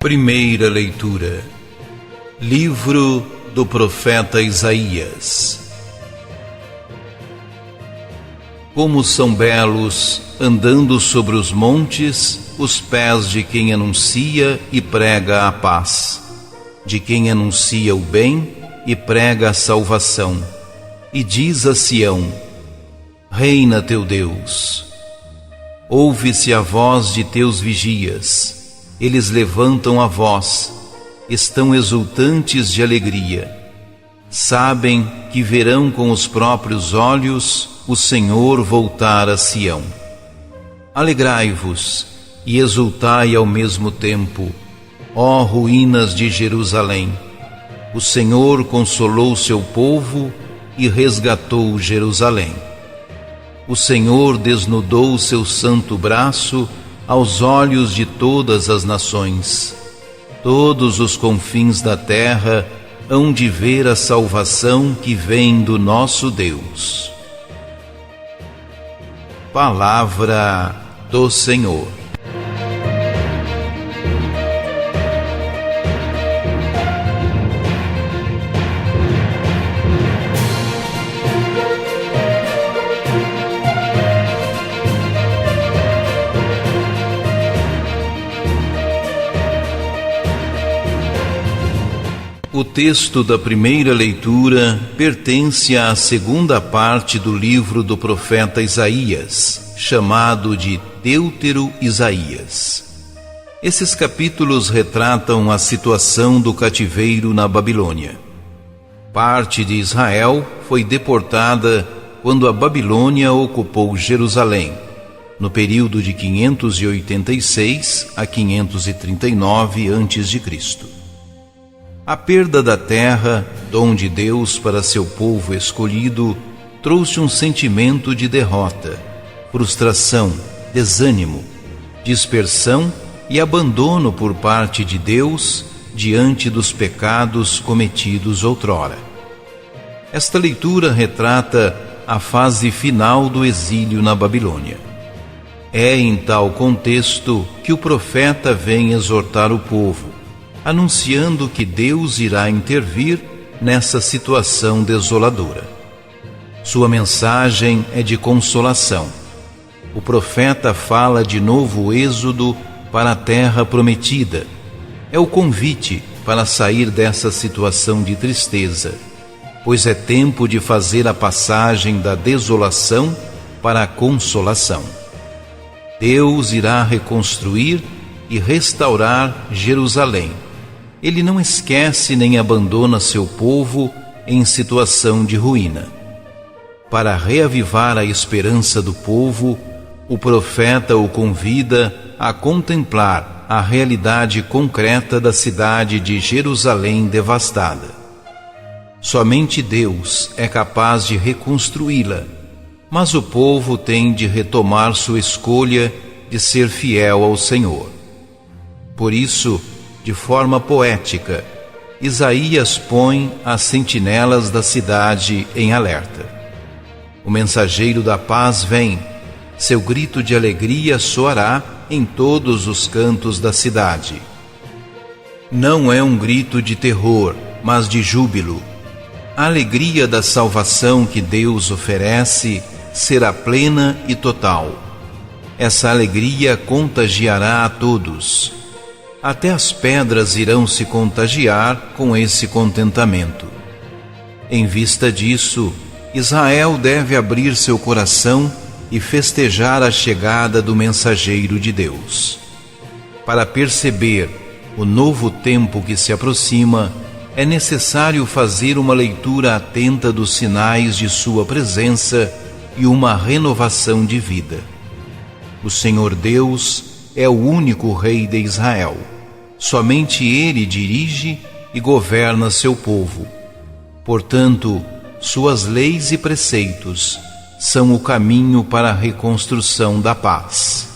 Primeira leitura. Livro do profeta Isaías. Como são belos, andando sobre os montes, os pés de quem anuncia e prega a paz, de quem anuncia o bem e prega a salvação, e diz a Sião: Reina teu Deus. Ouve-se a voz de teus vigias, eles levantam a voz, estão exultantes de alegria. Sabem que verão com os próprios olhos o Senhor voltar a Sião. Alegrai-vos e exultai ao mesmo tempo, ó ruínas de Jerusalém. O Senhor consolou seu povo e resgatou Jerusalém. O Senhor desnudou seu santo braço aos olhos de todas as nações. Todos os confins da terra hão de ver a salvação que vem do nosso Deus. Palavra do Senhor. O texto da primeira leitura pertence à segunda parte do livro do profeta Isaías, chamado de Deutero-Isaías. Esses capítulos retratam a situação do cativeiro na Babilônia. Parte de Israel foi deportada quando a Babilônia ocupou Jerusalém, no período de 586 a 539 a.C. A perda da terra, dom de Deus para seu povo escolhido, trouxe um sentimento de derrota, frustração, desânimo, dispersão e abandono por parte de Deus diante dos pecados cometidos outrora. Esta leitura retrata a fase final do exílio na Babilônia. É em tal contexto que o profeta vem exortar o povo, anunciando que Deus irá intervir nessa situação desoladora. Sua mensagem é de consolação. O profeta fala de novo êxodo para a terra prometida. É o convite para sair dessa situação de tristeza, pois é tempo de fazer a passagem da desolação para a consolação. Deus irá reconstruir e restaurar Jerusalém. Ele não esquece nem abandona seu povo em situação de ruína. Para reavivar a esperança do povo, o profeta o convida a contemplar a realidade concreta da cidade de Jerusalém devastada. Somente Deus é capaz de reconstruí-la, mas o povo tem de retomar sua escolha de ser fiel ao Senhor. Por isso, de forma poética, Isaías põe as sentinelas da cidade em alerta. O mensageiro da paz vem, seu grito de alegria soará em todos os cantos da cidade. Não é um grito de terror, mas de júbilo. A alegria da salvação que Deus oferece será plena e total. Essa alegria contagiará a todos. Até as pedras irão se contagiar com esse contentamento. Em vista disso, Israel deve abrir seu coração e festejar a chegada do mensageiro de Deus. Para perceber o novo tempo que se aproxima, é necessário fazer uma leitura atenta dos sinais de sua presença e uma renovação de vida. O Senhor Deus é o único Rei de Israel. Somente Ele dirige e governa seu povo. Portanto, suas leis e preceitos são o caminho para a reconstrução da paz.